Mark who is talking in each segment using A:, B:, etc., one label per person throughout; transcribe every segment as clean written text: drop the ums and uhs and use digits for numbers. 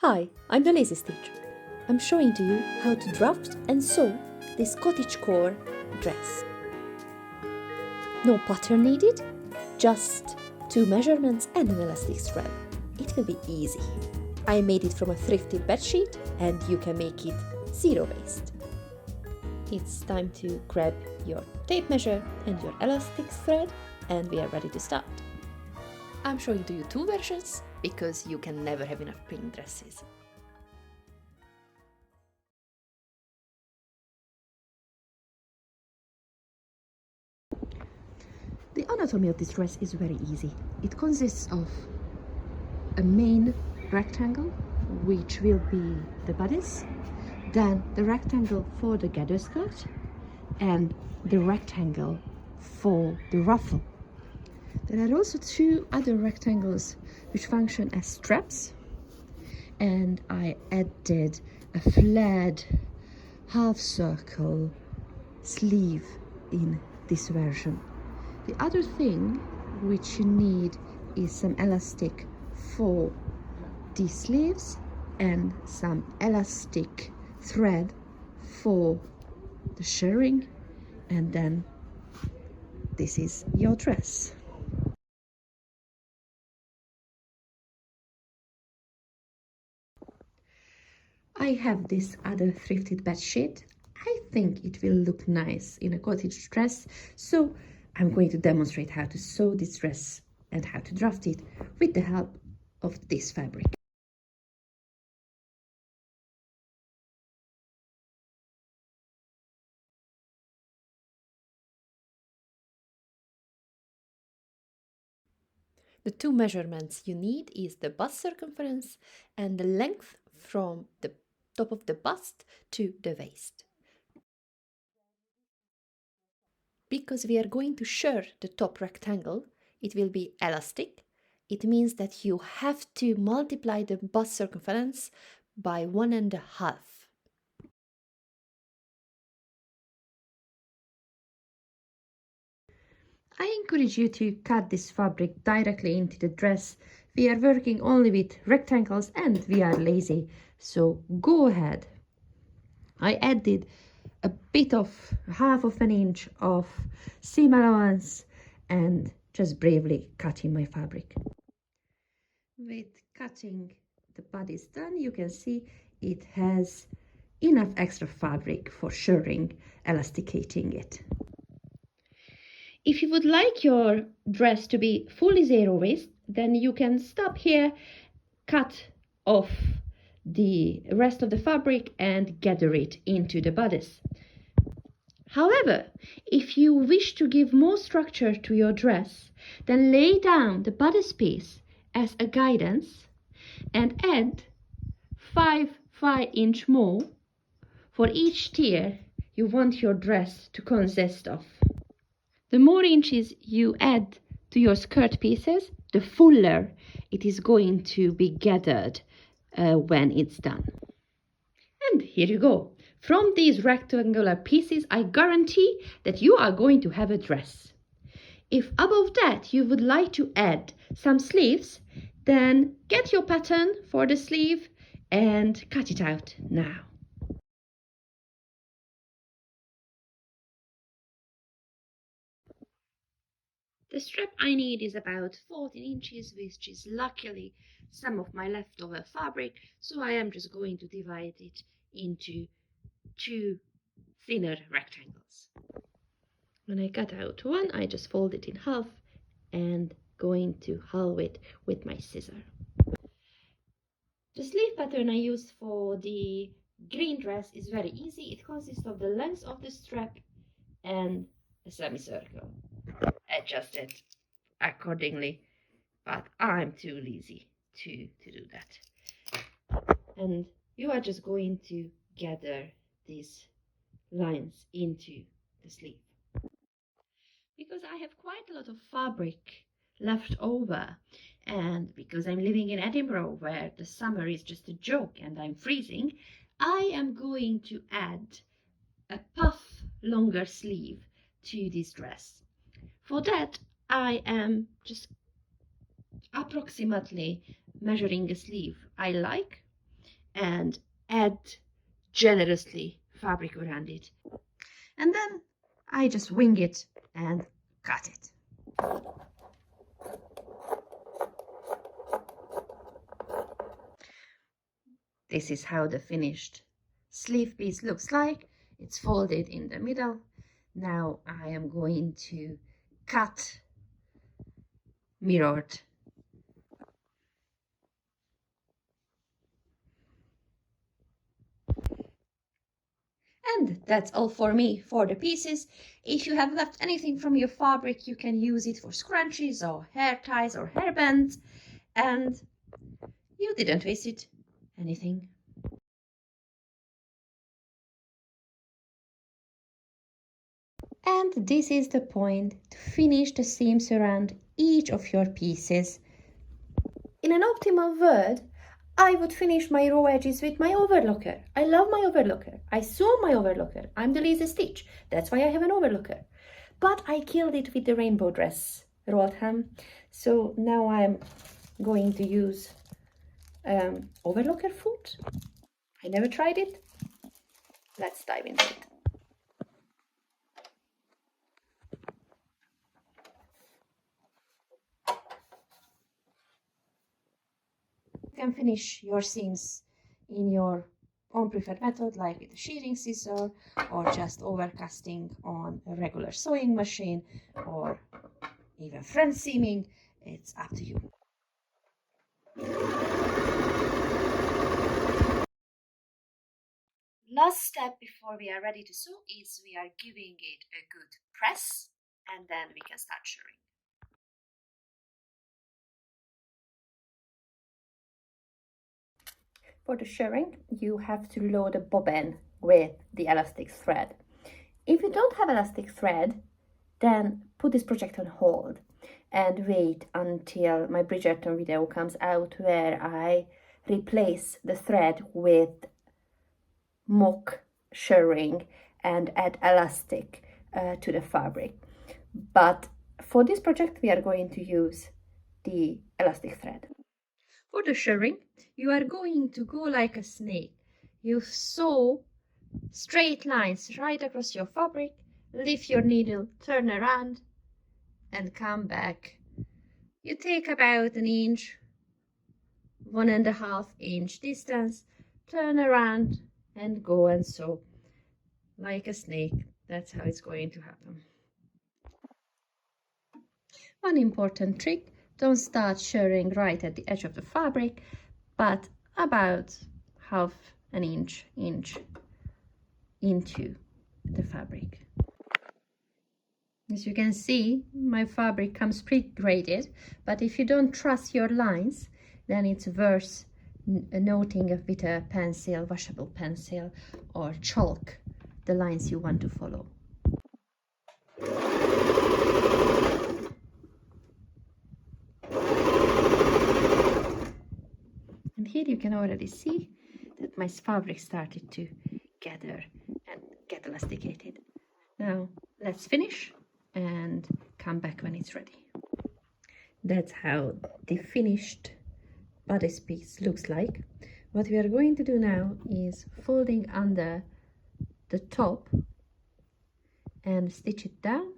A: Hi, I'm the Lazy Stitch. I'm showing to you how to draft and sew this cottagecore dress. No pattern needed, just 2 measurements and an elastic strap. It will be easy. I made it from a thrifted bedsheet and you can make it zero waste. It's time to grab your tape measure and your elastic thread and we are ready to start. I'm showing to you 2 versions because you can never have enough print dresses. The anatomy of this dress is very easy. It consists of a main rectangle, which will be the bodice, then the rectangle for the gather skirt, and the rectangle for the ruffle. There are also 2 other rectangles which function as straps, and I added a flared half circle sleeve in this version. The other thing which you need is some elastic for the sleeves and some elastic thread for the shirring, and then this is your dress. I have this other thrifted bedsheet. I think it will look nice in a cottage dress, so I'm going to demonstrate how to sew this dress and how to draft it with the help of this fabric. The 2 measurements you need is the bust circumference and the length from the top of the bust to the waist. Because we are going to shirr the top rectangle, it will be elastic. It means that you have to multiply the bust circumference by 1.5. I encourage you to cut this fabric directly into the dress. We are working only with rectangles and we are lazy, so go ahead. I added a bit of 1/2 inch of seam allowance and just bravely cutting my fabric. With cutting the bodice done, you can see it has enough extra fabric for shirring, elasticating it. If you would like your dress to be fully zero waist, then you can stop here, cut off the rest of the fabric and gather it into the bodice. However, if you wish to give more structure to your dress, then lay down the bodice piece as a guidance and add 5 more for each tier you want your dress to consist of. The more inches you add to your skirt pieces, the fuller it is going to be gathered when it's done. And here you go. From these rectangular pieces, I guarantee that you are going to have a dress. If above that you would like to add some sleeves, then get your pattern for the sleeve and cut it out now. The strap I need is about 14 inches, which is luckily some of my leftover fabric, so I am just going to divide it into 2 thinner rectangles. When I cut out one, I just fold it in half and going to halve it with my scissor. The sleeve pattern I used for the green dress is very easy. It consists of the length of the strap and a semicircle. Adjusted accordingly, but I'm too lazy to do that. And you are just going to gather these lines into the sleeve. Because I have quite a lot of fabric left over, and because I'm living in Edinburgh where the summer is just a joke and I'm freezing, I am going to add a puff longer sleeve to this dress. For that, I am just approximately measuring a sleeve I like, and add generously fabric around it. And then I just wing it and cut it. This is how the finished sleeve piece looks like. It's folded in the middle. Now I am going to cut mirrored. And that's all for me for the pieces. If you have left anything from your fabric, you can use it for scrunchies or hair ties or hair bands. And you didn't waste it anything. And this is the point to finish the seams around each of your pieces. In an optimal world, I would finish my raw edges with my overlocker. I love my overlocker. I sew my overlocker. I'm the lazy stitch. That's why I have an overlocker. But I killed it with the rainbow dress rolled hem. So now I'm going to use overlocker foot. I never tried it. Let's dive into it. You can finish your seams in your own preferred method, like with a shearing scissor, or just overcasting on a regular sewing machine, or even front seaming. It's up to you. Last step before we are ready to sew is we are giving it a good press, and then we can start shirring. For the shirring, you have to load a bobbin with the elastic thread. If you don't have elastic thread, then put this project on hold and wait until my Bridgerton video comes out, where I replace the thread with mock shirring and add elastic to the fabric. But for this project, we are going to use the elastic thread. For the shirring, you are going to go like a snake. You sew straight lines right across your fabric, lift your needle, turn around, and come back. You take about an inch, 1.5 inch distance, turn around, and go and sew like a snake. That's how it's going to happen. One important trick: don't start shirring right at the edge of the fabric, but about half an inch into the fabric. As you can see, my fabric comes pre-graded, but if you don't trust your lines, then it's worth noting with a pencil, washable pencil, or chalk the lines you want to follow. And here you can already see that my fabric started to gather and get elasticated. Now let's finish and come back when it's ready. That's how the finished bodice piece looks like. What we are going to do now is folding under the top and stitch it down.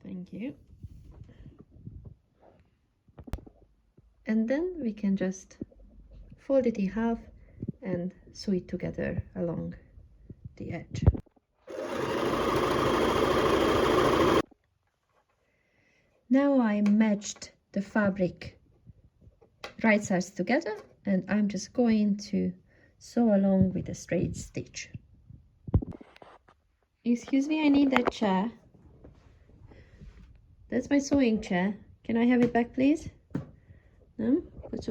A: Thank you. And then we can just fold it in half and sew it together along the edge. Now I matched the fabric right sides together, and I'm just going to sew along with a straight stitch. Excuse me, I need that chair. That's my sewing chair. Can I have it back, please? No? Put.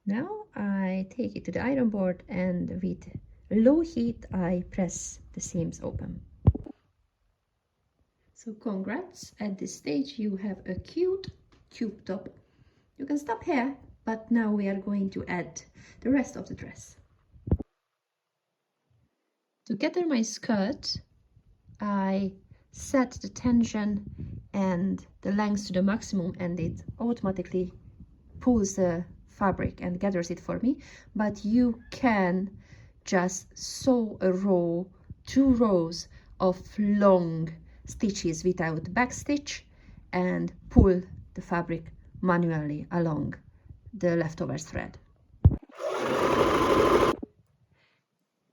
A: Now I take it to the iron board, and with low heat I press the seams open. So congrats, at this stage you have a cute tube top. You can stop here, but now we are going to add the rest of the dress. To gather my skirt, I set the tension and the length to the maximum, and it automatically pulls the fabric and gathers it for me. But you can just sew a row, 2 rows of long stitches without backstitch and pull the fabric manually along the leftover thread.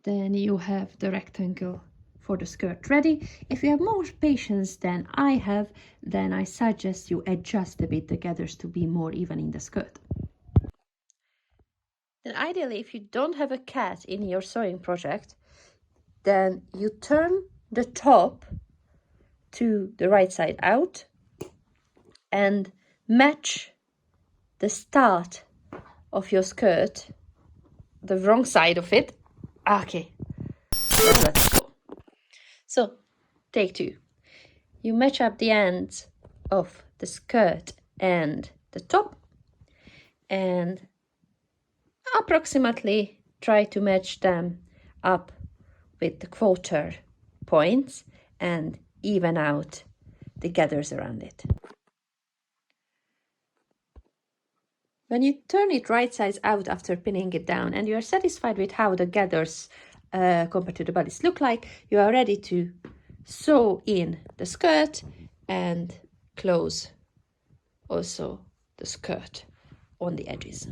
A: Then you have the rectangle for the skirt ready. If you have more patience than I have, then I suggest you adjust a bit the gathers to be more even in the skirt. Then ideally, if you don't have a cat in your sewing project, then you turn the top to the right side out and match the start of your skirt, the wrong side of it. Okay, let's go. So, take 2. You match up the ends of the skirt and the top, and approximately try to match them up with the quarter points and even out the gathers around it. When you turn it right sides out after pinning it down and you are satisfied with how the gathers compared to the bodice look like, you are ready to sew in the skirt and close also the skirt on the edges.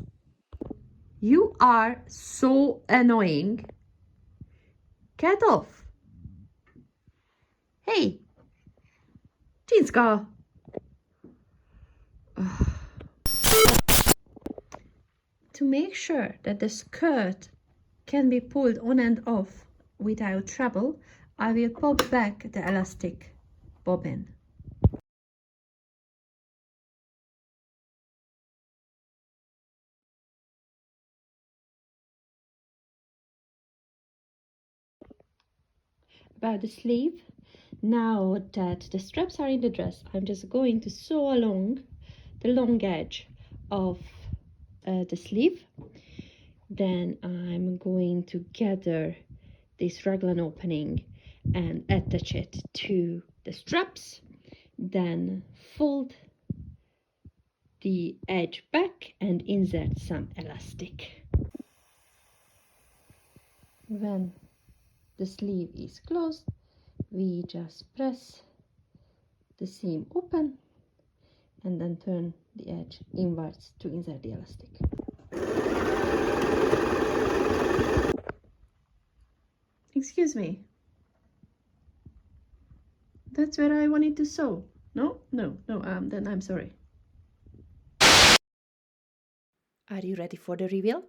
A: You are so annoying. Get off. Hey, Jeanska. To make sure that the skirt can be pulled on and off without trouble, I will pop back the elastic bobbin. About the sleeve, now that the straps are in the dress, I'm just going to sew along the long edge of the sleeve. Then I'm going to gather this raglan opening and attach it to the straps, then fold the edge back and insert some elastic. When the sleeve is closed, we just press the seam open and then turn the edge inwards to insert the elastic. Excuse me. That's where I wanted to sew. No, then I'm sorry. Are you ready for the reveal?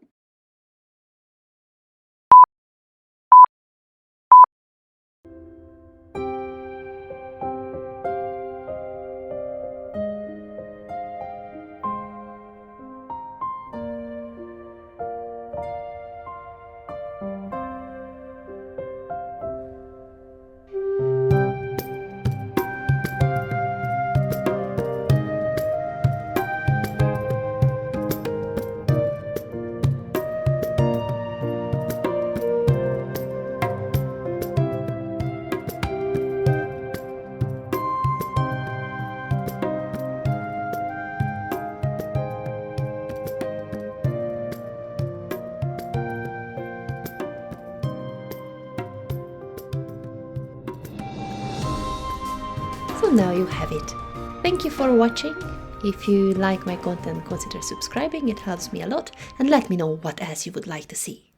A: So now you have it. Thank you for watching. If you like my content, consider subscribing. It helps me a lot, and let me know what else you would like to see.